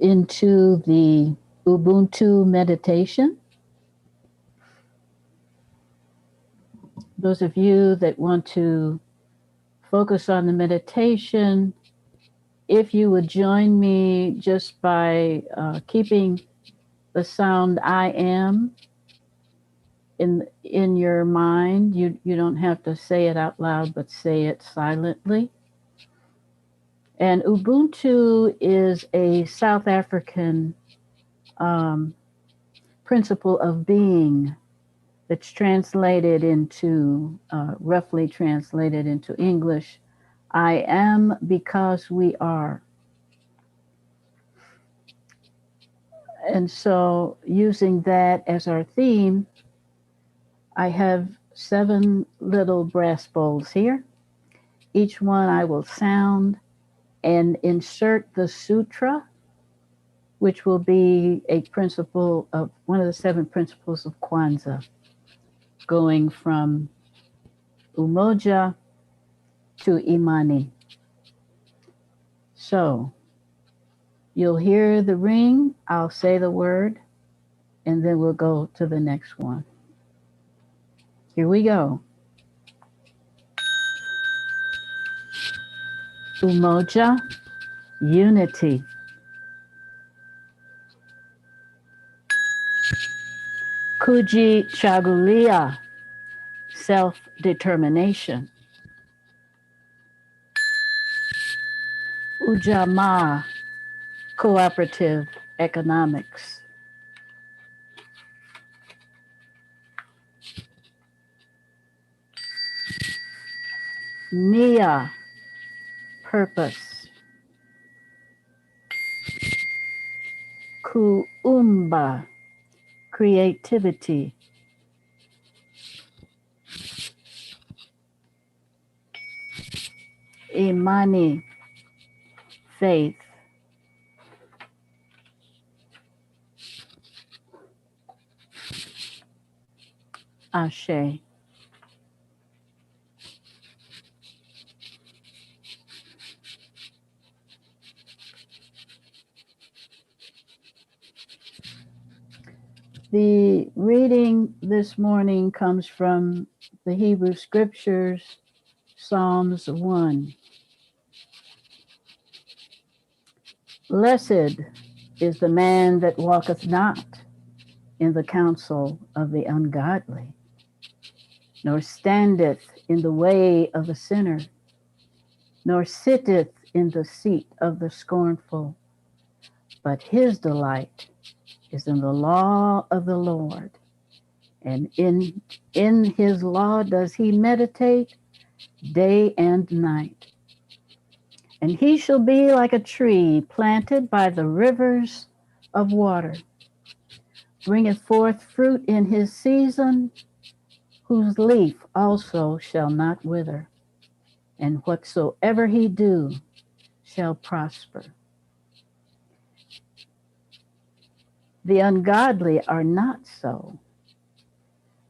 into the Ubuntu meditation. Those of you that want to focus on the meditation, if you would join me just by keeping the sound I am in your mind. You don't have to say it out loud, but say it silently. And Ubuntu is a South African principle of being that's translated into, roughly translated into English, I am because we are. And so using that as our theme, I have 7 little brass bowls here. Each one I will sound and insert the sutra, which will be a principle of one of the 7 principles of Kwanzaa, going from Umoja to Imani. So you'll hear the ring, I'll say the word, and then we'll go to the next one. Here we go. Umoja, unity. Kuji Chagulia, self-determination. Ujamaa, cooperative economics. Nia, purpose. Kuumba, creativity. Imani, faith. Ashe. The reading this morning comes from the Hebrew Scriptures, Psalms 1. Blessed is the man that walketh not in the counsel of the ungodly, nor standeth in the way of the sinner, nor sitteth in the seat of the scornful, but his delight is in the law of the Lord, and in his law does he meditate day and night. And he shall be like a tree planted by the rivers of water, bringeth forth fruit in his season, whose leaf also shall not wither, and whatsoever he do shall prosper. The ungodly are not so,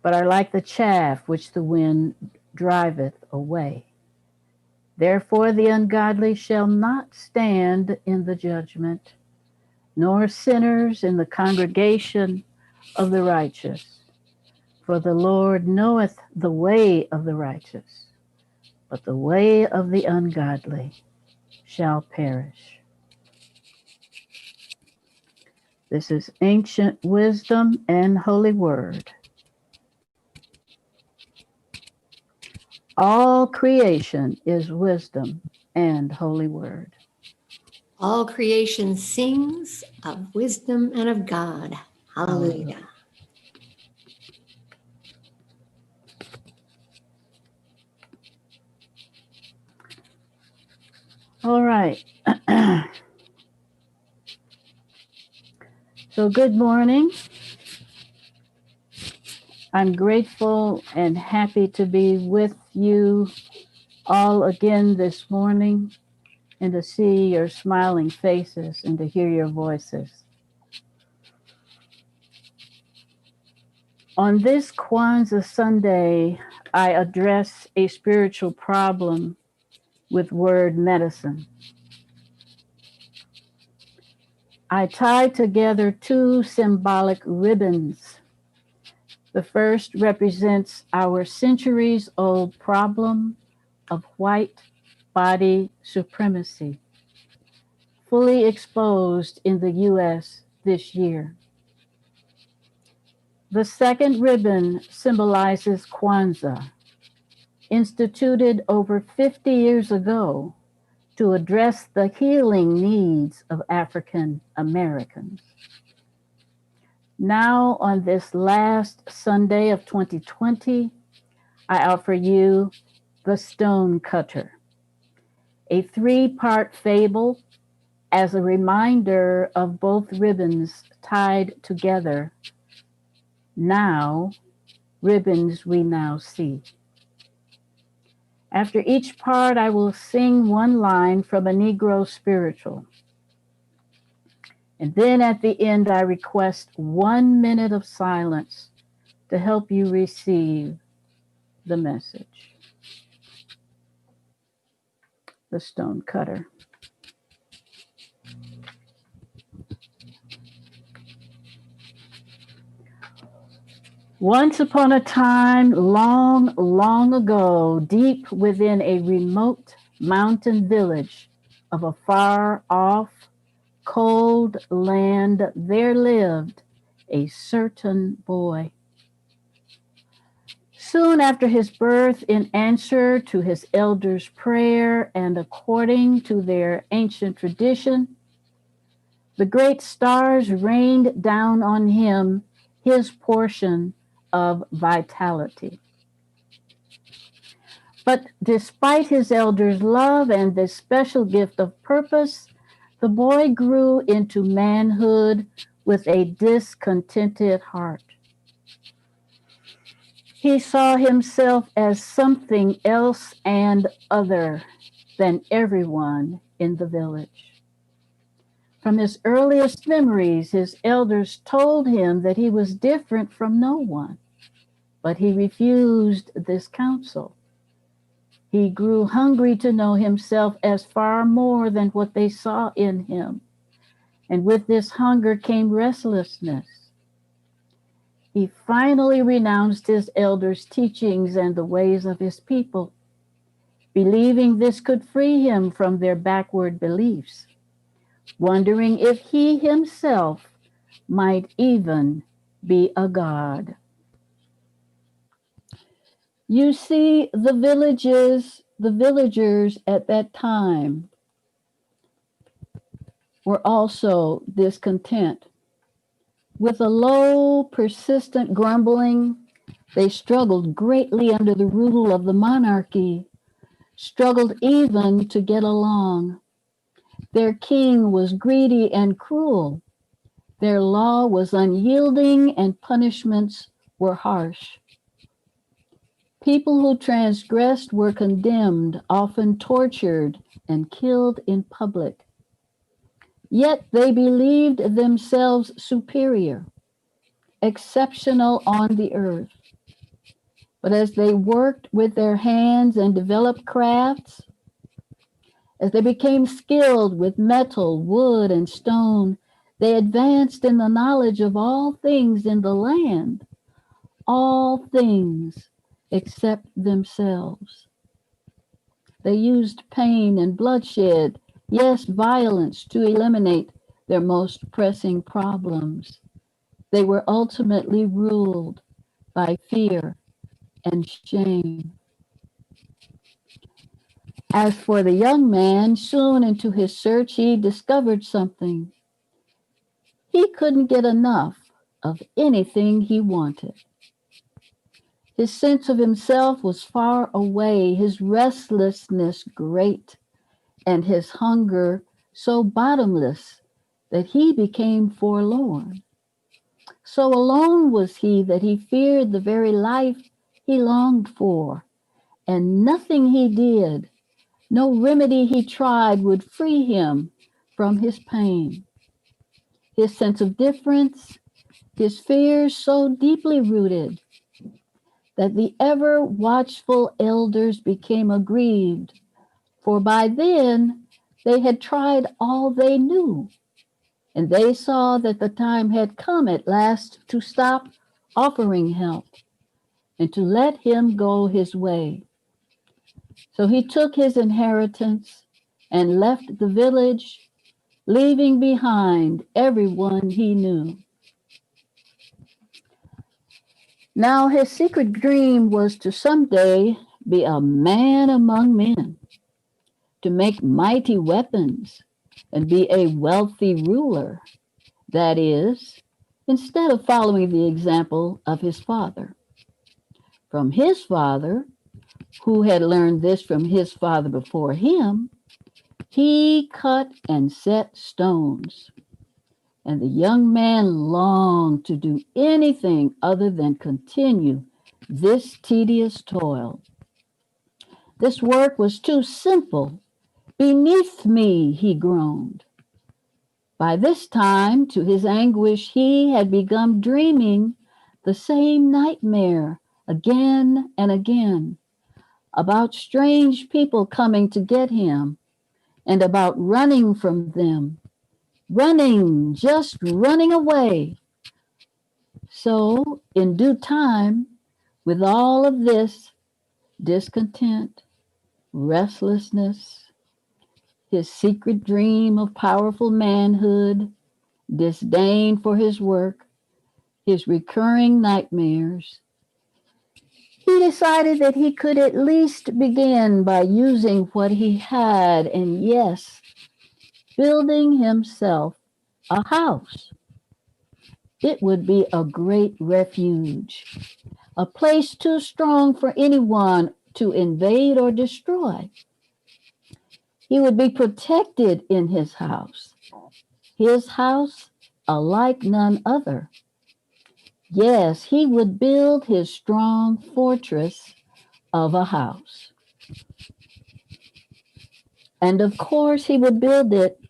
but are like the chaff which the wind driveth away. Therefore the ungodly shall not stand in the judgment, nor sinners in the congregation of the righteous. For the Lord knoweth the way of the righteous, but the way of the ungodly shall perish. This is ancient wisdom and holy word. All creation is wisdom and holy word. All creation sings of wisdom and of God. Hallelujah. All right. So good morning. I'm grateful and happy to be with you all again this morning and to see your smiling faces and to hear your voices. On this Kwanzaa Sunday, I address a spiritual problem with word medicine. I tied together two symbolic ribbons. The first represents our centuries-old problem of white body supremacy, fully exposed in the U.S. this year. The second ribbon symbolizes Kwanzaa, instituted over 50 years ago to address the healing needs of African Americans. Now, on this last Sunday of 2020, I offer you The Stone Cutter, a three-part fable as a reminder of both ribbons tied together. Now, ribbons we now see. After each part, I will sing one line from a Negro spiritual. And then at the end, I request 1 minute of silence to help you receive the message. The Stone Cutter. Once upon a time, long, long ago, deep within a remote mountain village of a far off, cold land, there lived a certain boy. Soon after his birth, in answer to his elders' prayer and according to their ancient tradition, the great stars rained down on him his portion of vitality. But despite his elders' love and this special gift of purpose, the boy grew into manhood with a discontented heart. He saw himself as something else and other than everyone in the village. From his earliest memories, his elders told him that he was different from no one, but he refused this counsel. He grew hungry to know himself as far more than what they saw in him, and with this hunger came restlessness. He finally renounced his elders' teachings and the ways of his people, believing this could free him from their backward beliefs, wondering if he himself might even be a god. You see, the villagers at that time were also discontent. With a low, persistent grumbling, they struggled greatly under the rule of the monarchy, struggled even to get along. Their king was greedy and cruel. Their law was unyielding and punishments were harsh. People who transgressed were condemned, often tortured and killed in public. Yet they believed themselves superior, exceptional on the earth. But as they worked with their hands and developed crafts, as they became skilled with metal, wood, and stone, they advanced in the knowledge of all things in the land, all things except themselves. They used pain and bloodshed, yes, violence, to eliminate their most pressing problems. They were ultimately ruled by fear and shame. As for the young man, soon into his search, he discovered something. He couldn't get enough of anything he wanted. His sense of himself was far away, his restlessness great, and his hunger so bottomless that he became forlorn. So alone was he that he feared the very life he longed for, and nothing he did, no remedy he tried would free him from his pain. His sense of difference, his fears so deeply rooted that the ever watchful elders became aggrieved, for by then they had tried all they knew, and they saw that the time had come at last to stop offering help and to let him go his way. So he took his inheritance and left the village, leaving behind everyone he knew. Now his secret dream was to someday be a man among men, to make mighty weapons and be a wealthy ruler. That is, instead of following the example of his father. From his father, who had learned this from his father before him, he cut and set stones. And the young man longed to do anything other than continue this tedious toil. This work was too simple. Beneath me, he groaned. By this time, to his anguish, he had begun dreaming the same nightmare again and again about strange people coming to get him and about running from them, running, just running away. So, in due time, with all of this discontent, restlessness, his secret dream of powerful manhood, disdain for his work, his recurring nightmares, he decided that he could at least begin by using what he had and, yes, building himself a house. It would be a great refuge, a place too strong for anyone to invade or destroy. He would be protected in his house alike none other. Yes, he would build his strong fortress of a house. And of course, he would build it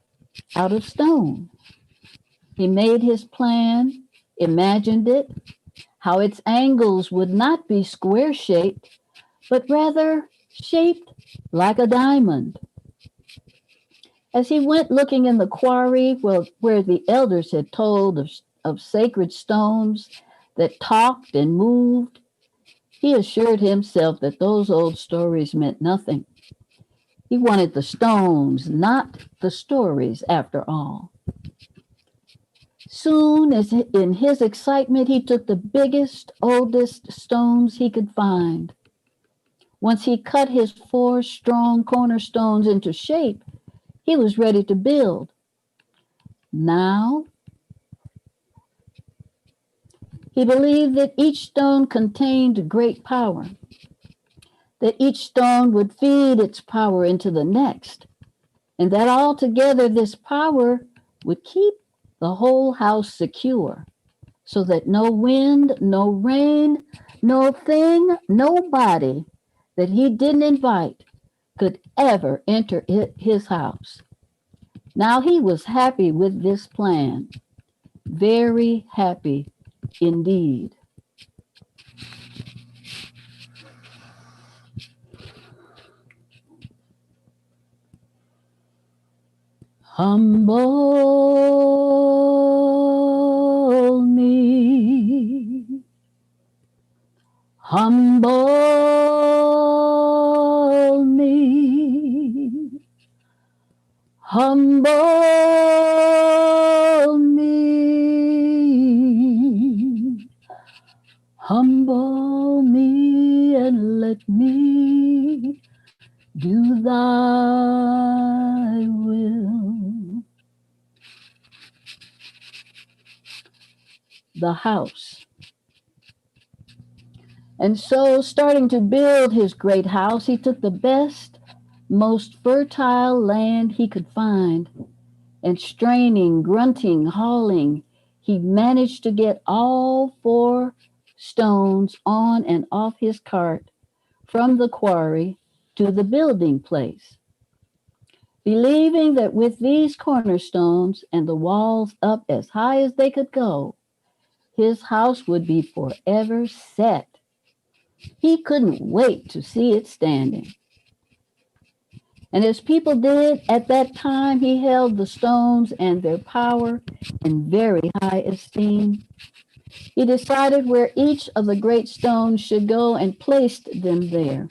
out of stone. He made his plan, imagined it, how its angles would not be square shaped, but rather shaped like a diamond. As he went looking in the quarry where the elders had told of sacred stones that talked and moved, he assured himself that those old stories meant nothing. He wanted the stones, not the stories, after all. Soon, as in his excitement, he took the biggest, oldest stones he could find. Once he cut his 4 strong cornerstones into shape, he was ready to build. Now, he believed that each stone contained great power, that each stone would feed its power into the next, and that altogether this power would keep the whole house secure, so that no wind, no rain, no thing, nobody that he didn't invite could ever enter his house. Now he was happy with this plan, very happy indeed. Humble me, humble me, humble me, humble me, and let me do thy will. The house. And so, starting to build his great house, he took the best, most fertile land he could find, and straining, grunting, hauling, he managed to get all 4 stones on and off his cart from the quarry to the building place, believing that with these cornerstones and the walls up as high as they could go, his house would be forever set. He couldn't wait to see it standing. And as people did at that time, he held the stones and their power in very high esteem. He decided where each of the great stones should go and placed them there.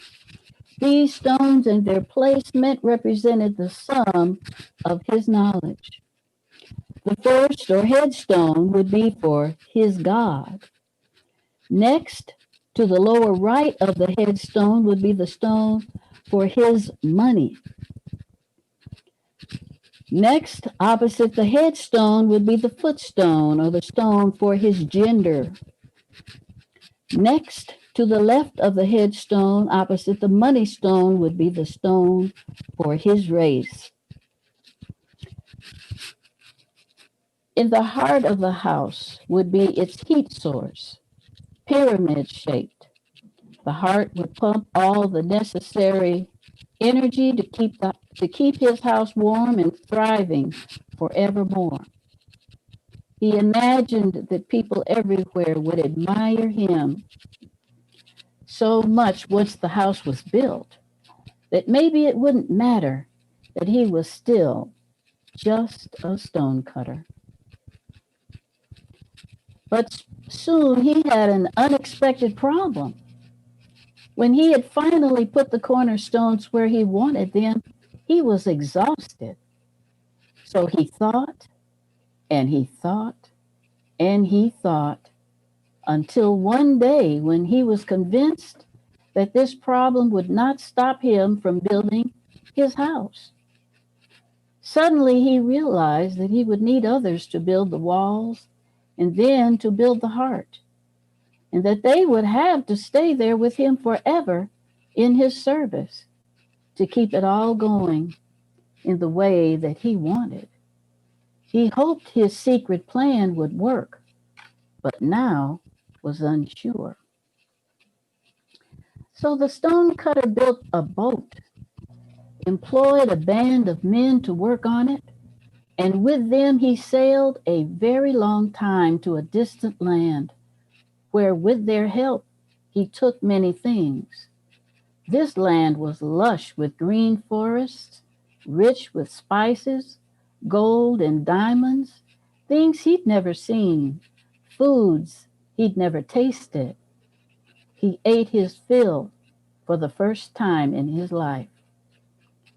These stones and their placement represented the sum of his knowledge. The first or headstone would be for his God. Next, to the lower right of the headstone would be the stone for his money. Next, opposite the headstone would be the footstone or the stone for his gender. Next, to the left of the headstone, opposite the money stone, would be the stone for his race. In the heart of the house would be its heat source, pyramid shaped. The heart would pump all the necessary energy to keep his house warm and thriving forevermore. He imagined that people everywhere would admire him so much once the house was built that maybe it wouldn't matter that he was still just a stone cutter. But soon he had an unexpected problem. When he had finally put the cornerstones where he wanted them, he was exhausted. So he thought and he thought and he thought until one day when he was convinced that this problem would not stop him from building his house. Suddenly he realized that he would need others to build the walls and then to build the heart, and that they would have to stay there with him forever in his service to keep it all going in the way that he wanted. He hoped his secret plan would work, but now was unsure. So the stonecutter built a boat, employed a band of men to work on it, and with them he sailed a very long time to a distant land, where with their help he took many things. This land was lush with green forests, rich with spices, gold and diamonds, things he'd never seen, foods he'd never tasted. He ate his fill for the first time in his life,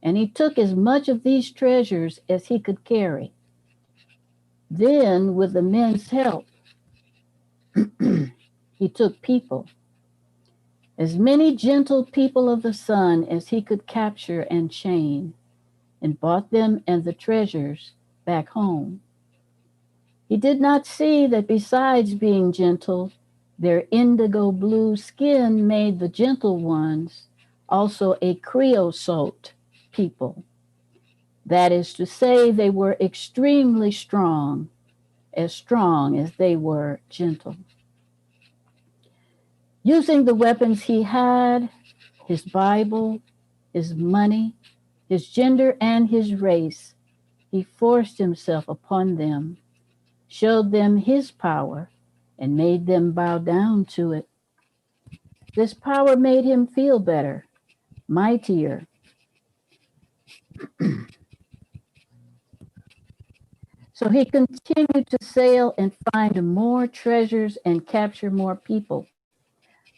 and he took as much of these treasures as he could carry. Then, with the men's help, he took people, as many gentle people of the sun as he could capture and chain, and brought them and the treasures back home. He did not see that besides being gentle, their indigo blue skin made the gentle ones also a creosote people. That is to say, they were extremely strong as they were gentle. Using the weapons he had, his Bible, his money, his gender, and his race, he forced himself upon them, showed them his power, and made them bow down to it. This power made him feel better, mightier. So he continued to sail and find more treasures and capture more people.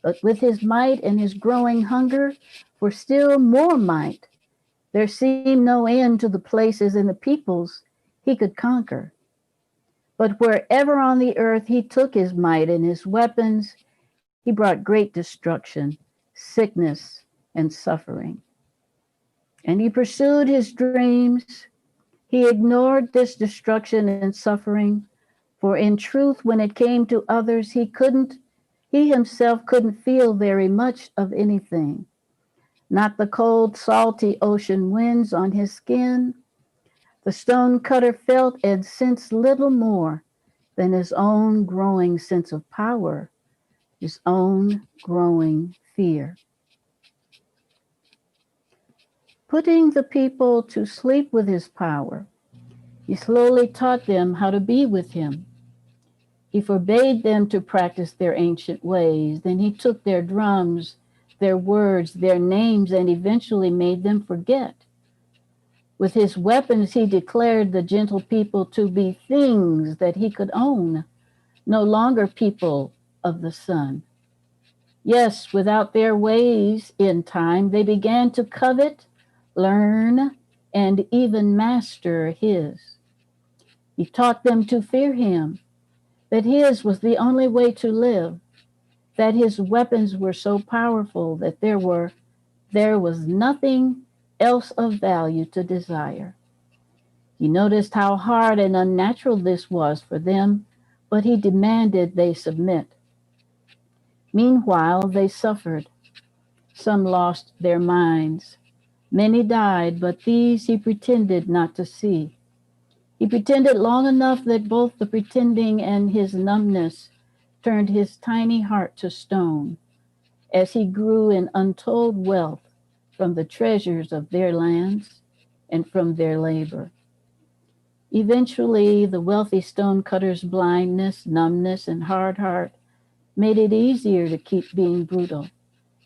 But with his might and his growing hunger for still more might, there seemed no end to the places and the peoples he could conquer. But wherever on the earth he took his might and his weapons, he brought great destruction, sickness, and suffering. And he pursued his dreams. He ignored this destruction and suffering, for in truth, when it came to others, he himself couldn't feel very much of anything. Not the cold, salty ocean winds on his skin. The stone cutter felt and sensed little more than his own growing sense of power, his own growing fear. Putting the people to sleep with his power, he slowly taught them how to be with him. He forbade them to practice their ancient ways. Then he took their drums, their words, their names, and eventually made them forget With his weapons, he declared the gentle people to be things that he could own, no longer people of the sun. Yes, without their ways in time, they began to covet, learn, and even master his. He taught them to fear him, that his was the only way to live, that his weapons were so powerful that there was nothing else of value to desire. He noticed how hard and unnatural this was for them, but he demanded they submit. Meanwhile, they suffered. Some lost their minds. Many died, but these he pretended not to see. He pretended long enough that both the pretending and his numbness turned his tiny heart to stone as he grew in untold wealth from the treasures of their lands and from their labor. Eventually, the wealthy stonecutter's blindness, numbness, and hard heart made it easier to keep being brutal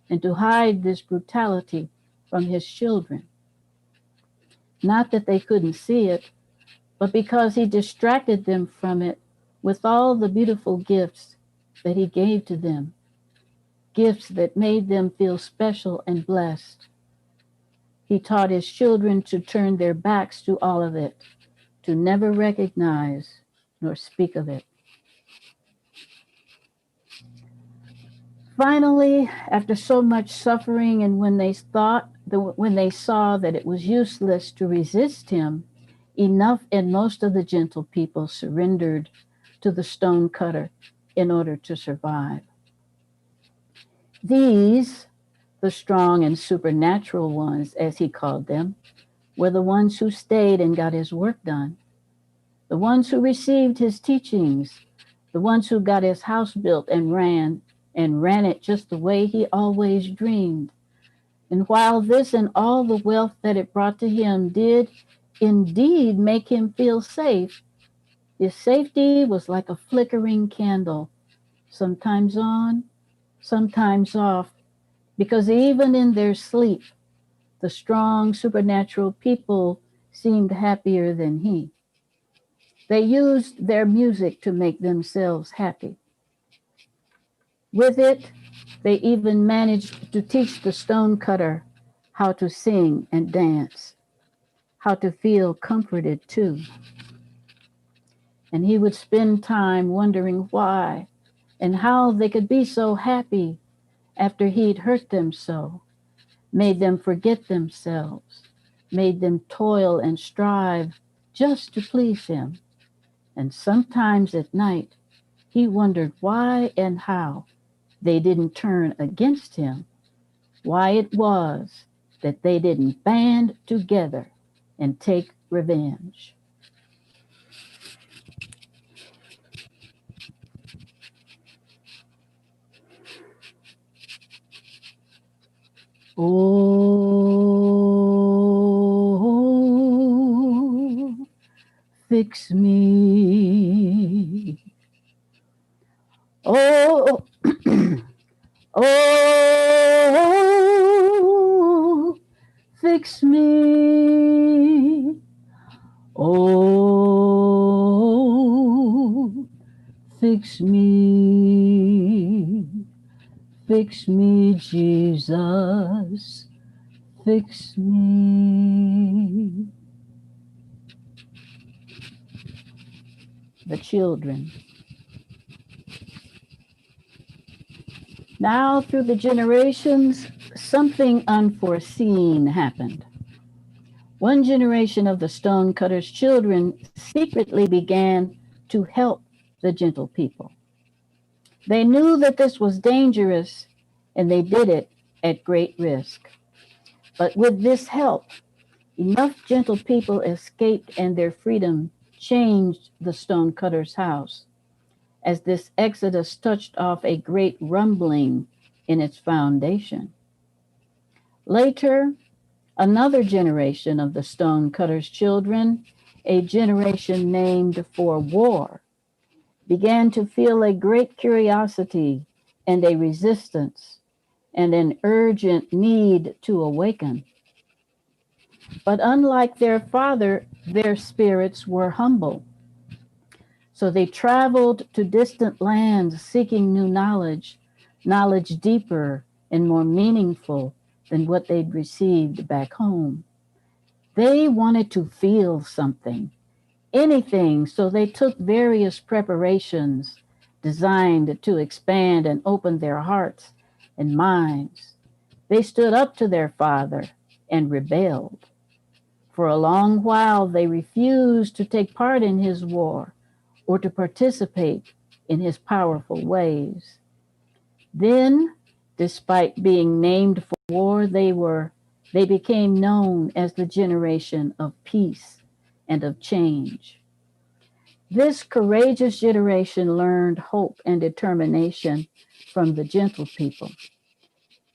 and to hide this brutality from his children. Not that they couldn't see it, but because he distracted them from it with all the beautiful gifts that he gave to them, gifts that made them feel special and blessed. He taught his children to turn their backs to all of it, to never recognize nor speak of it. Finally, after so much suffering, and when they saw that it was useless to resist him, enough and most of the gentle people surrendered to the stonecutter in order to survive. These, the strong and supernatural ones, as he called them, were the ones who stayed and got his work done, the ones who received his teachings, the ones who got his house built and ran it just the way he always dreamed. And while this and all the wealth that it brought to him did indeed make him feel safe, his safety was like a flickering candle, sometimes on, sometimes off, because even in their sleep, the strong supernatural people seemed happier than he. They used their music to make themselves happy. With it, they even managed to teach the stonecutter how to sing and dance, how to feel comforted too. And he would spend time wondering why and how they could be so happy after he'd hurt them so, made them forget themselves, made them toil and strive just to please him. And sometimes at night, he wondered why and how they didn't turn against him, why it was that they didn't band together and take revenge. Oh, fix me. Oh, oh, fix me. Oh, fix me. Fix me, Jesus. Fix me. The children. Now, through the generations, something unforeseen happened. One generation of the stonecutter's children secretly began to help the gentle people. They knew that this was dangerous, and they did it at great risk. But with this help, enough gentle people escaped, and their freedom changed the stonecutter's house, as this exodus touched off a great rumbling in its foundation. Later, another generation of the stonecutter's children, a generation named for war, began to feel a great curiosity and a resistance and an urgent need to awaken. But unlike their father, their spirits were humble. So they traveled to distant lands seeking new knowledge, knowledge deeper and more meaningful than what they'd received back home. They wanted to feel something, anything, so they took various preparations designed to expand and open their hearts and minds. They stood up to their father and rebelled. For a long while, they refused to take part in his war or to participate in his powerful ways. Then, despite being named for war, they became known as the generation of peace and of change. This courageous generation learned hope and determination from the gentle people.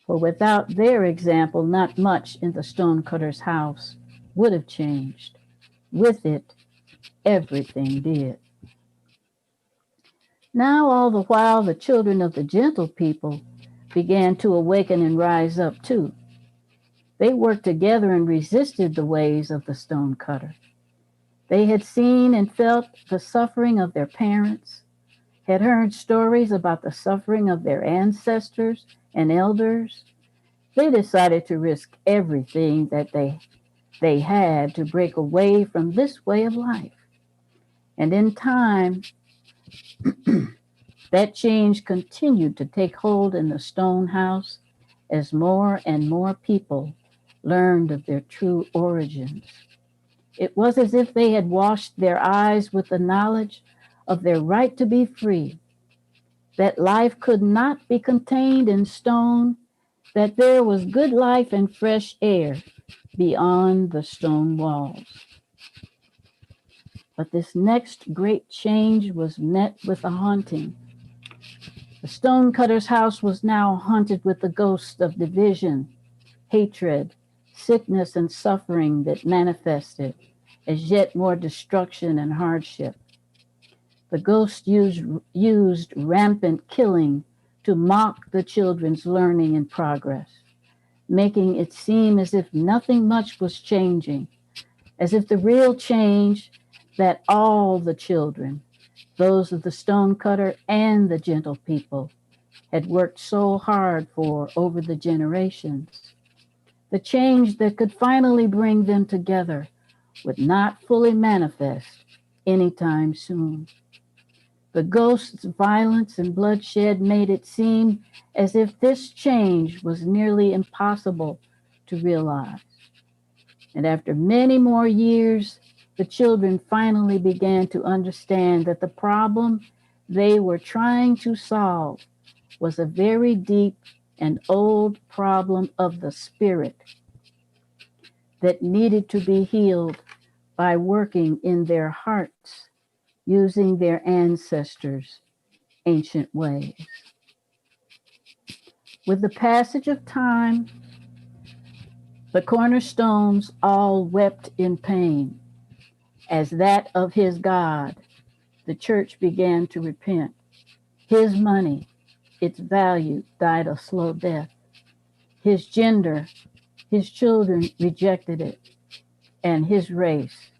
For without their example, not much in the stonecutter's house would have changed. With it, everything did. Now, all the while, the children of the gentle people began to awaken and rise up too. They worked together and resisted the ways of the stonecutter. They had seen and felt the suffering of their parents, had heard stories about the suffering of their ancestors and elders. They decided to risk everything that they had to break away from this way of life. And in time, that change continued to take hold in the stone house as more and more people learned of their true origins. It was as if they had washed their eyes with the knowledge of their right to be free, that life could not be contained in stone, that there was good life and fresh air beyond the stone walls. But this next great change was met with a haunting. The stonecutter's house was now haunted with the ghosts of division, hatred, sickness, and suffering that manifested as yet more destruction and hardship. The ghosts used rampant killing to mock the children's learning and progress, making it seem as if nothing much was changing, as if the real change that all the children, those of the stonecutter and the gentle people, had worked so hard for over the generations, the change that could finally bring them together, would not fully manifest anytime soon. The ghost's violence and bloodshed made it seem as if this change was nearly impossible to realize. And after many more years, the children finally began to understand that the problem they were trying to solve was a very deep and old problem of the spirit that needed to be healed by working in their hearts, using their ancestors' ancient ways. With the passage of time, the cornerstones all wept in pain. As that of his God, the church began to repent. His money, its value, died a slow death. His gender, his children rejected it. And his race,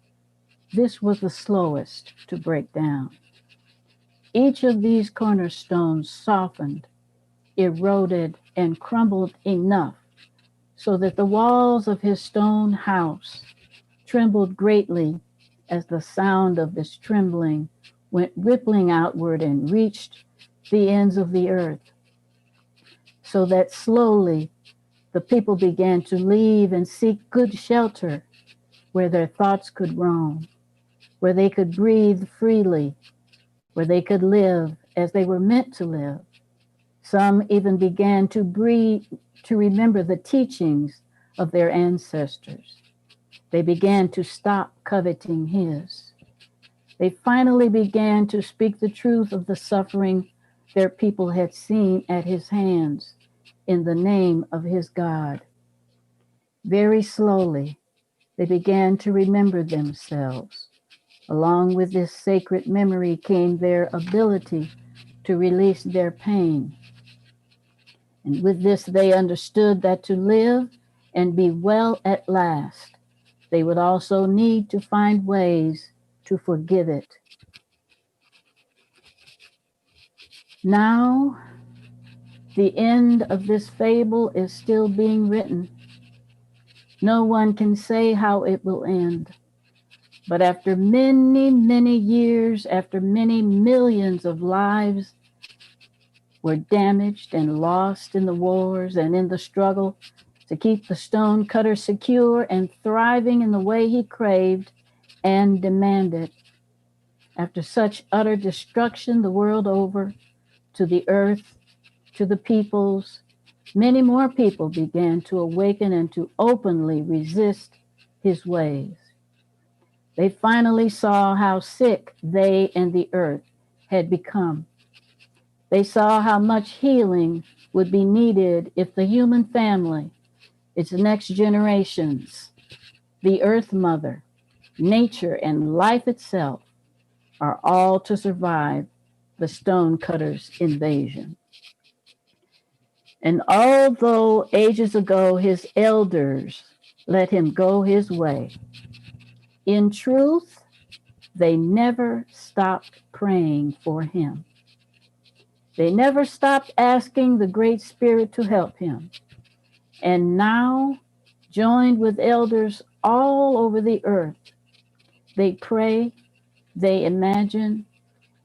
this was the slowest to break down. Each of these cornerstones softened, eroded, and crumbled enough so that the walls of his stone house trembled greatly as the sound of this trembling went rippling outward and reached the ends of the earth, so that slowly the people began to leave and seek good shelter where their thoughts could roam, where they could breathe freely, where they could live as they were meant to live. Some even began to remember the teachings of their ancestors. They began to stop coveting his. They finally began to speak the truth of the suffering their people had seen at his hands in the name of his God. Very slowly, they began to remember themselves. Along with this sacred memory came their ability to release their pain. And with this, they understood that to live and be well at last they would also need to find ways to forgive it. Now, the end of this fable is still being written. No one can say how it will end. But after many, many years, after many millions of lives were damaged and lost in the wars and in the struggle to keep the stone cutter secure and thriving in the way he craved and demanded, after such utter destruction the world over, to the earth, to the peoples, many more people began to awaken and to openly resist his ways. They finally saw how sick they and the earth had become. They saw how much healing would be needed if the human family, its next generations, the earth mother, nature, and life itself are all to survive the stonecutter's invasion. And although ages ago his elders let him go his way, in truth, they never stopped praying for him. They never stopped asking the Great Spirit to help him. And now, joined with elders all over the earth, they pray, they imagine,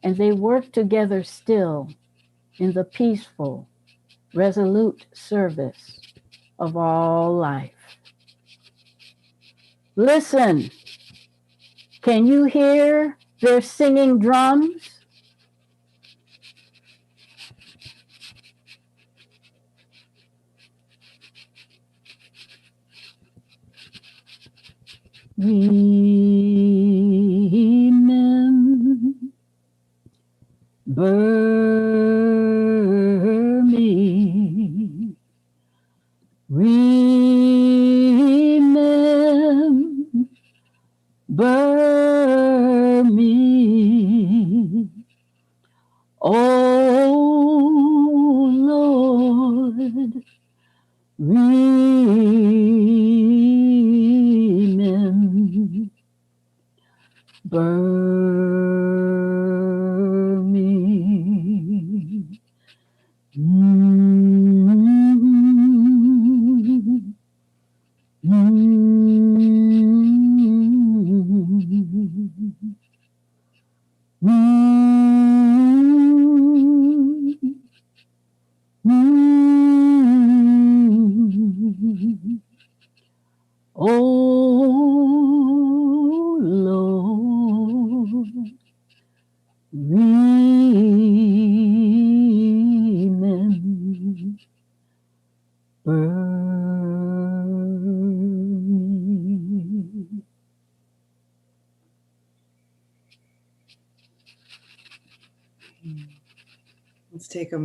and they work together still in the peaceful, resolute service of all life. Listen, can you hear their singing drums? Remember me. Remember me. Oh Lord, remember me. Oh Lord, remember me. Let's take a